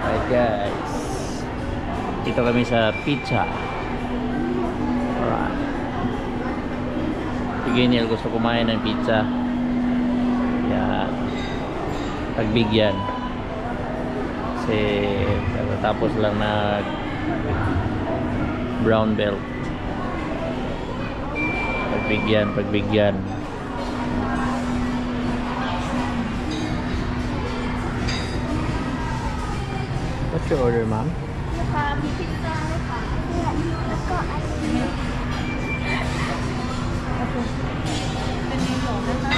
Alright guys, dito kami sa pizza. Alright, si Geniel gusto kumain ng pizza. Yan, pagbigyan kasi tapos lang nag brown belt. Pagbigyan. What's your order, ma'am? มีพิซซ่าด้วยค่ะแล้วก็อันนี้เป็นในหลอดนะคะ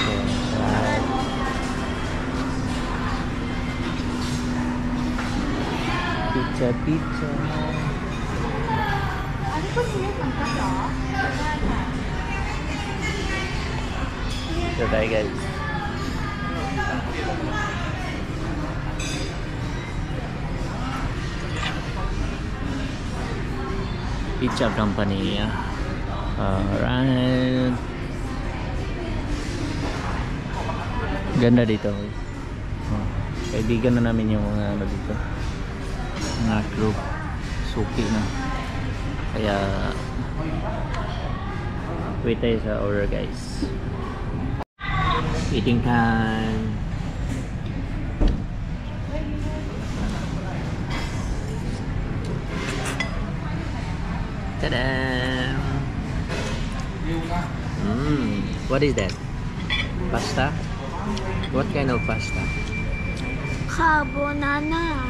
Pizza. อันนี้คุณมีสั่งกับหรอได้ค่ะ So tayo guys. Pizza company. Alright. Ganda dito. Kaibigan na namin yung mga ano dito. Mga group. Suki na. Kaya wait tayo sa order guys. Eating time. Ta-da! What is that? Pasta? What kind of pasta? Carbonara.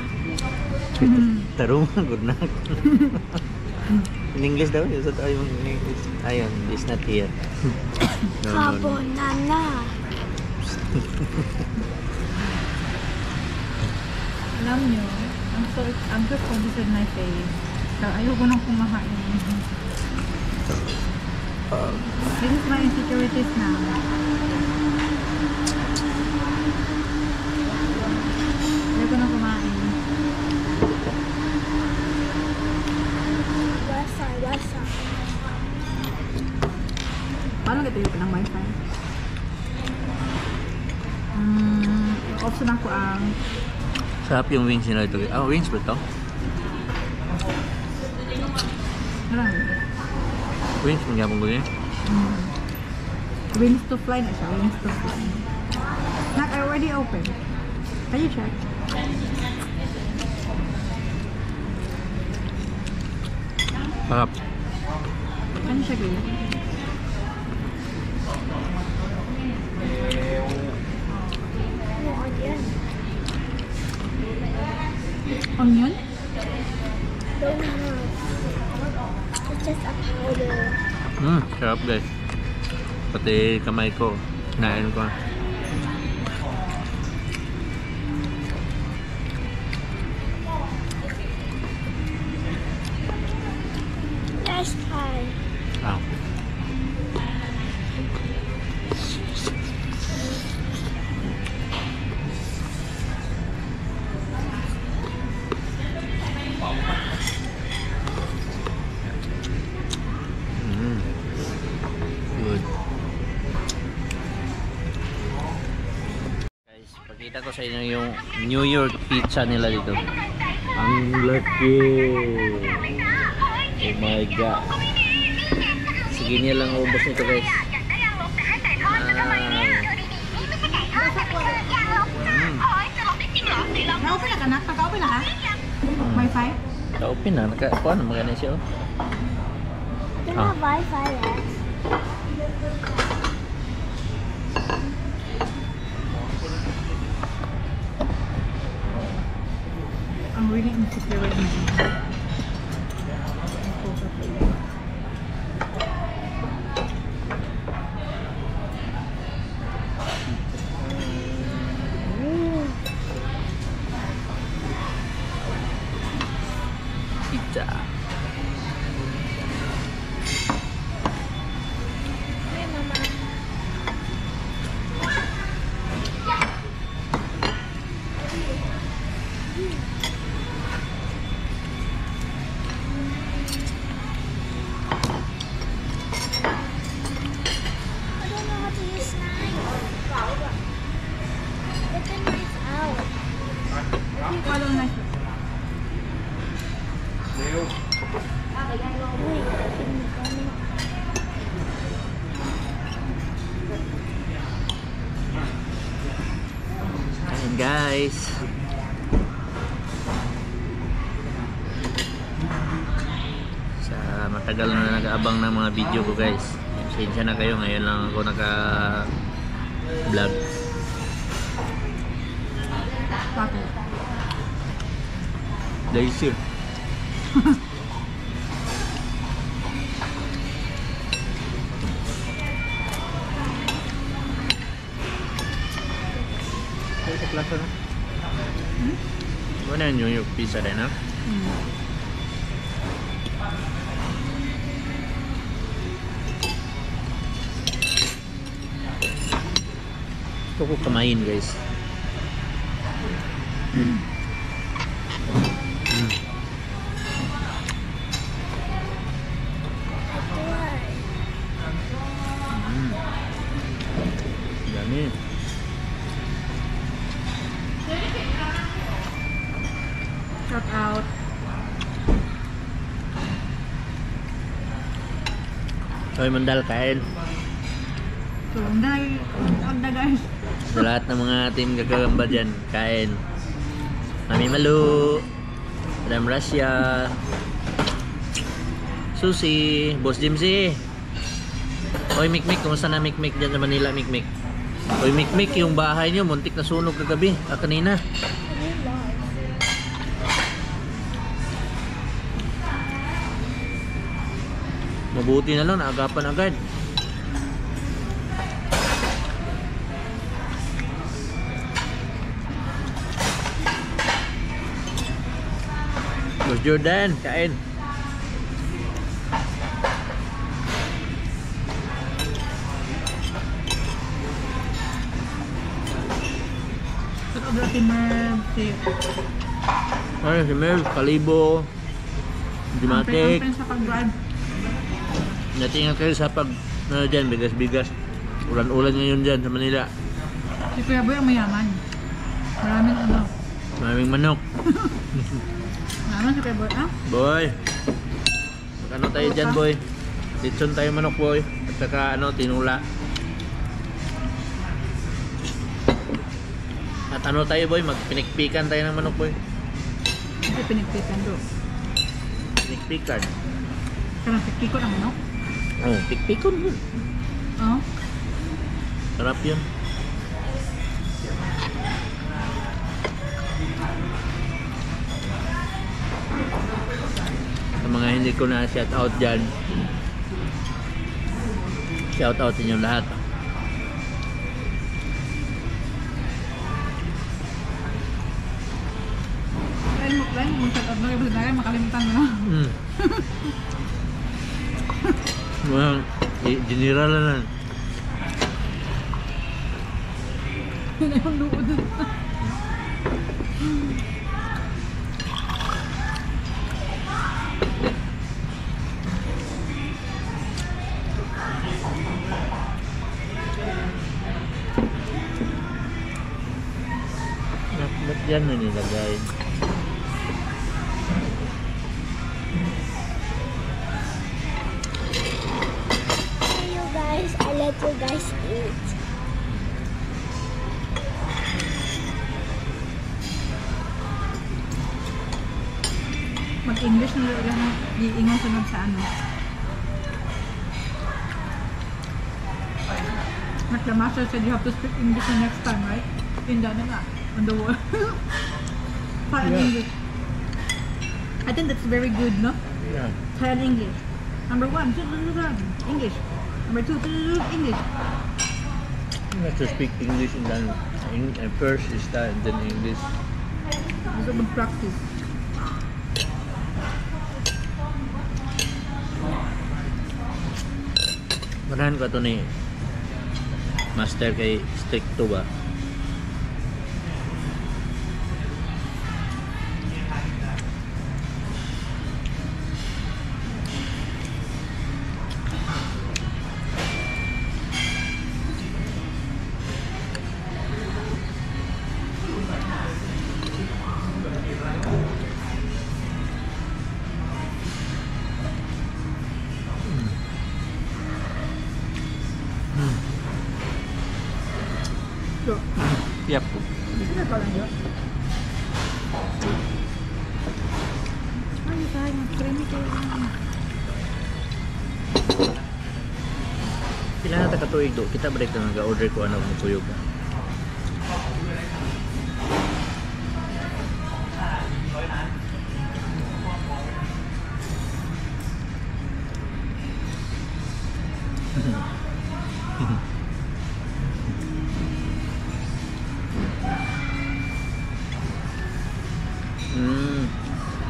Tarong, good na. In English daw, yun. Ayun, it's not here. No. Carbonara. Alam nyo, I'm so focused on my face. So, ayoko nang kumahain. This is my insecurities now. Ayoko nang kumain. Wasa. Paano katayo ka ng wifi? Off na ko ang Sarap yung wings nila ito. Wings ba ito? marami. Wings, magyabang ko yun. Wings to fly na siya. Wings to fly. Not already open. Can you check? Sarap. Can you check it? Onion? Don't have. It's just a powder. Sarap guys. Pati kamay ko. Kinain ko. Let's try. Ah. Good. Guys, pakita ko sa inyo yung New York pizza nila dito. Ang laki. Oh my god. Sige niya lang ubos nito guys. Na-open na ka na? Pagka-open na ka? Wi-Fi? Na-open na. Naka-kuha na magana siya. Don't have Wi-Fi yet. I'm really insecure with me. Pizza. Hey, Mama. I don't know how to use knife. Get the knife out. Follow na siya. Uy, kami. Ayan guys. Sa matagal na nag-aabang ng mga video ko guys. Pasensya na kayo, ngayon lang ako naka-vlog. Bakit? Lazy. Kaya sa klasa na? Ano yung New York pizza rin ha? Gusto ko kumain guys. Dami. Shout out. Hoy Mandal, kain. So, dahil, guys. Sa lahat ng mga team gagagamba dyan, kain. Mami Malu, Madam Rasya, Susi, Boss Jimsy. Hoy Mikmik, kumusta na Mikmik dyan sa Manila, Mikmik? Hoy Mikmik, yung bahay nyo, muntik na sunog kagabi, kanina. Mabuti na lang, naagapan agad. Boss Jordan, kain. Shout out si Merv, Ay, si Mel, Kalibo, Dimatic. Ang sa pag-drive. Natingan kayo sa pag, dyan, bigas-bigas. Ulan-ulan ngayon dyan sa Manila. Si Kuya Boy ang mayaman. Maraming ano. Maraming manok. Mayaman si Kuya Boy, ah? Boy, mag-ano tayo dyan, boy? Litson tayo manok, boy. At saka, ano, tinula. At ano tayo, boy? Magpinikpikan tayo ng manok, boy. Hindi pinagpitan do. Pinikpikan. Karang pikiko ng ano? Oh, pikpikon yun. Oo. Sarap yun. Sa mga hindi ko na shout out dyan, shout out niyo lahat. Lain mo shout out na kayo sa makalimutan mo na. Well, general na lang. Yun na yung luod. Ba't yan na nilagay? You guys, I let you guys eat. Mag-English na lang iingon sunod sa ano. Like the master said you have to speak English the next time, right? Tinda na nga. On the wall. Try Yeah. English. I think that's very good, no? Yeah. Try English. Number 1, English. Number 2, English. You have to speak English and then first is that and then English. It's a good practice. Manahan ka to ni Master kay stick to ba? Pila na katuig do, kita balik na nag-order ko ano ng tuyog.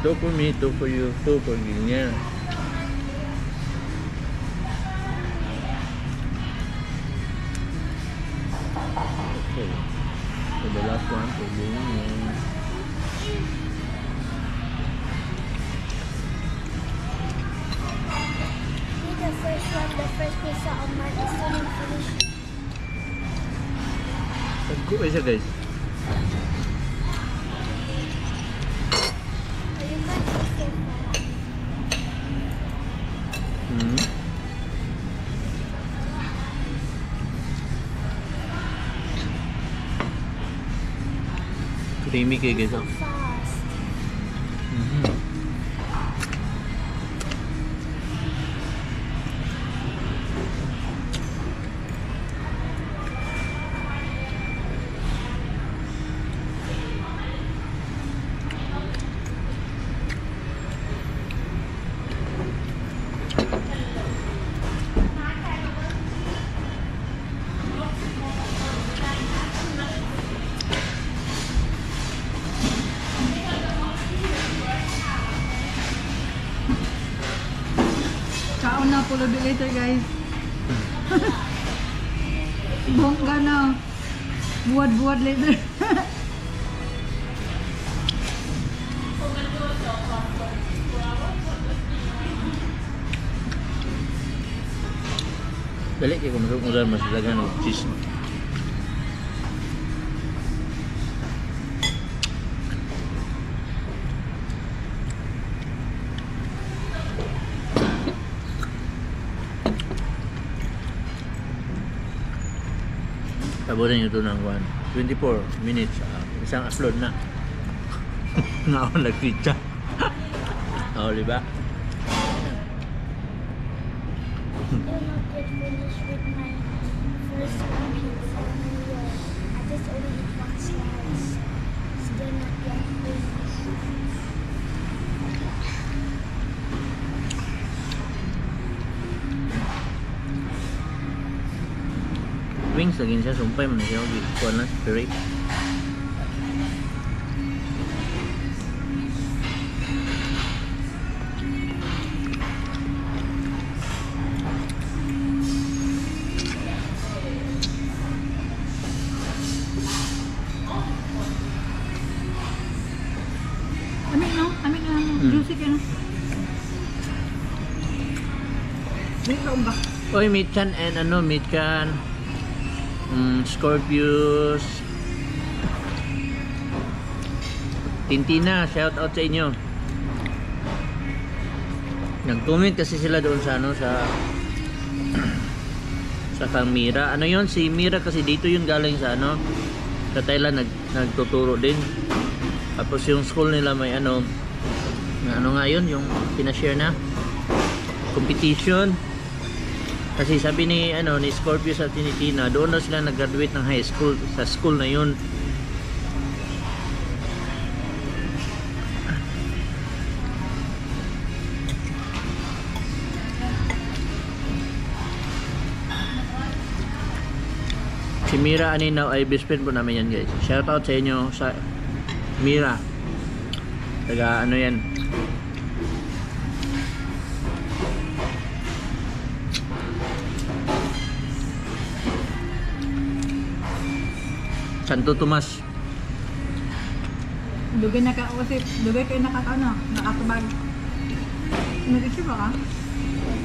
Two for me, two for you, two for Ginya. Okay. So the last one for Ginya. The first one, the first pizza on my is still not finished. Tagko kayo siya guys. You might just say that. Creamy kayo guys. So fast. Kaon na, pull a bit later guys. Bongga na. Buwad-buwad later. Dali kayo kung masarap mas dagan ng cheese. Tabunan nyo ito ng 24 minutes. Isang upload na. Nga ako nag-pizza. Oo, diba? Still not yet finished with my first one pizza. I just only eat one slice. Still not yet finished. Wings, laging siya. Sumpay mo na siya. Kuha na, spirit. Amik no? Amik na. Juicy ka no? Hindi ka umba. Oy, Michan and ano, Michan. Scorpius. Tintina, shout out sa inyo. Nag-comment kasi sila doon sa ano sa sa kang Mira. Ano 'yon? Si Mira kasi dito 'yun galing sa ano sa Thailand nagtuturo din. Tapos yung school nila may ano nga yun, yung pinashare na competition. Kasi sabi ni ano ni Scorpio sa Tinitina, doon na sila nag-graduate ng high school sa school na yun. Si Mira Aninaw ay best friend po namin yan guys. Shout out sa inyo sa Mira. Taga ano yan. Santo Tomas. Dugay na ka, kasi dugay kayo nakatano, nakatubag. Nag-isip ba ka?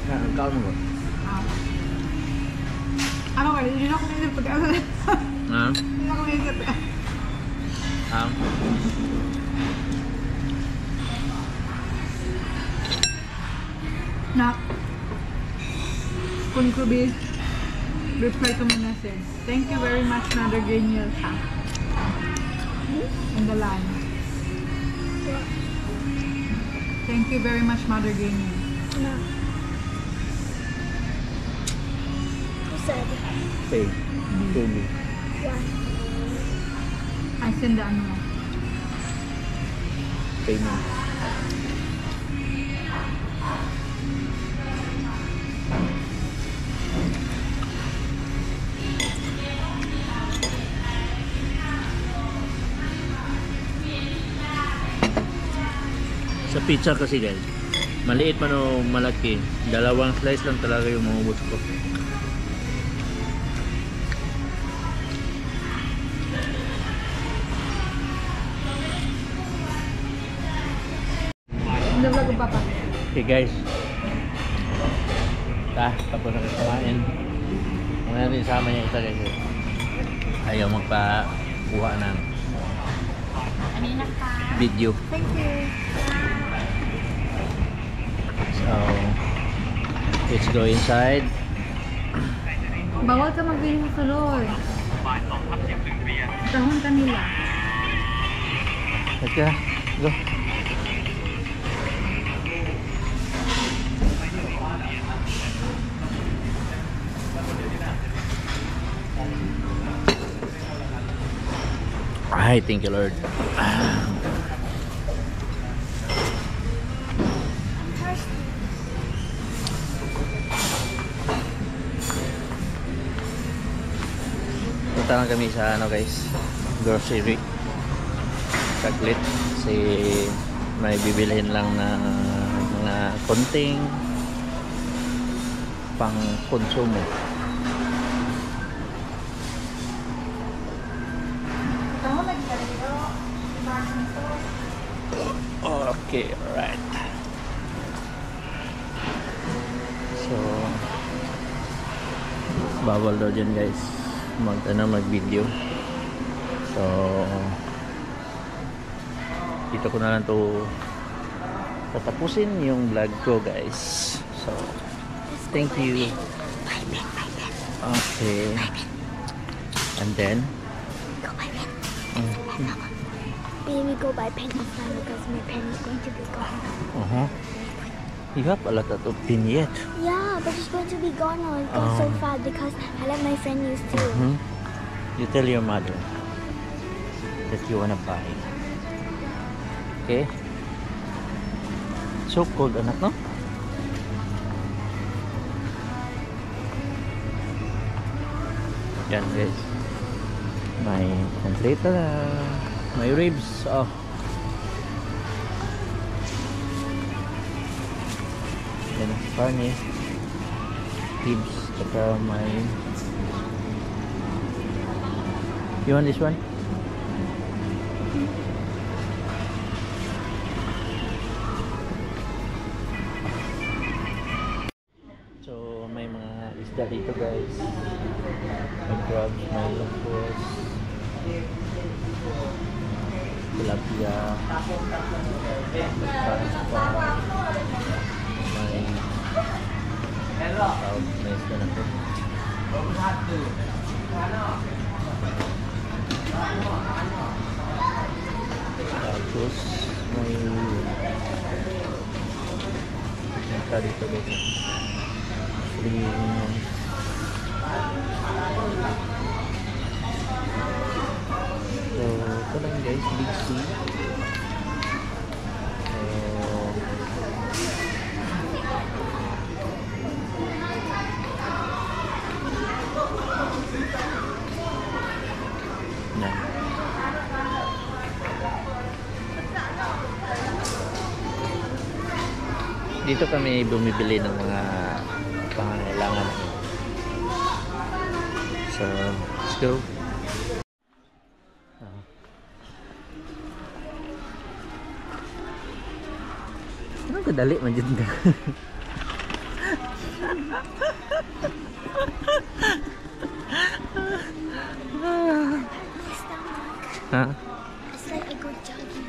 Ang kaon mo. Ano ka, hindi na ako naisip pag-asa. Ha? Hindi na ako naisip. Nak, kun ko be reply to my message. Thank you very much, Mother Genial. In the line. Thank you very much, Mother Gaming. No. Who said? Pay. Pay me. Why? I send the ano mo. Pay me. Sa pizza kasi guys, maliit man o malaki, dalawang slice lang talaga yung maubos ko. Navlog ko papa. Okay guys, tapos na kumain. Muna rin sama niya isa guys. Ayaw magpakuha ng Kanina pa. video. Thank you. So, let's go inside. Bawal ka magbili sa Lord. Tahon ka nila. Let's go. Go. Ay, thank you Lord. Punta lang kami sa ano guys, grocery. Saglit kasi may bibilhin lang na mga konting pang konsumo. Okay, alright. So, bawal daw dyan guys mag-video. So, dito ko na lang to tatapusin yung vlog ko guys. So, thank you. Okay. And then We go buy pen and fun because my pen is going to be gone. You have a lot of pin yet. Yeah, but it's going to be gone now. It goes so fast because I let my friend use too. You tell your mother that you wanna buy. Okay? So cold anak, no? Yan guys. May translator na. May ribs. Oh. Yan ang karne. Ribs. Saka may... You want this one? So may mga isda dito guys. May crabs, may locos, tilapia, may tawag na isda na to. Tapos may dito guys. So, ito lang guys, Big C. Dito kami bumibili ng mga pangangailangan. So, let's go. Anong kadali man dyan ka? Ha? It's like I go jogging.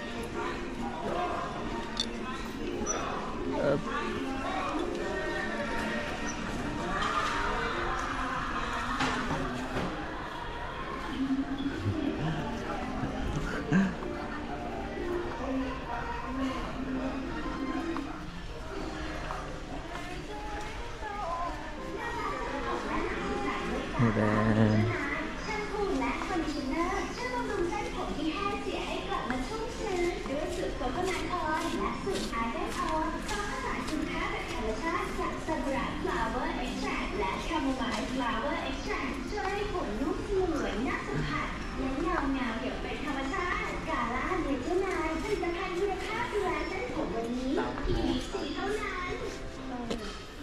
7-Eleven.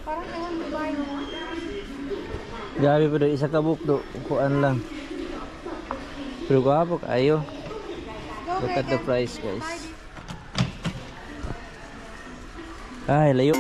Parang ewan mo ba yun? Grabe pa doon, isa ka book do, kuan lang. Pero gwapo kayo. Look at the price, guys. Ay, layo.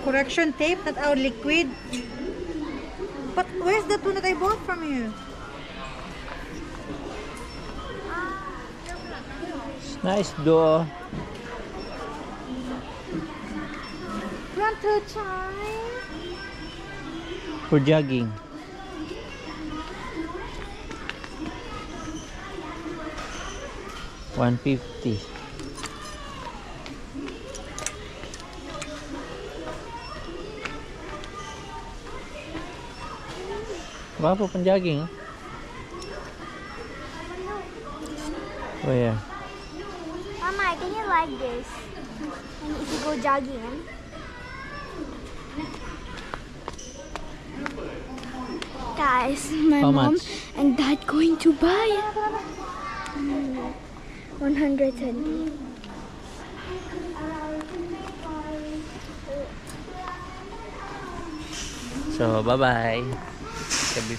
Correction tape, not our liquid. But where's the two that I bought from you? Nice door. Want to try? For jogging. $150. Gwapo pang jogging, huh? Oh yeah. Mama, can you like this? And if you go jogging? Guys, my How mom much? and dad going to buy 120. So, bye-bye. Sabi.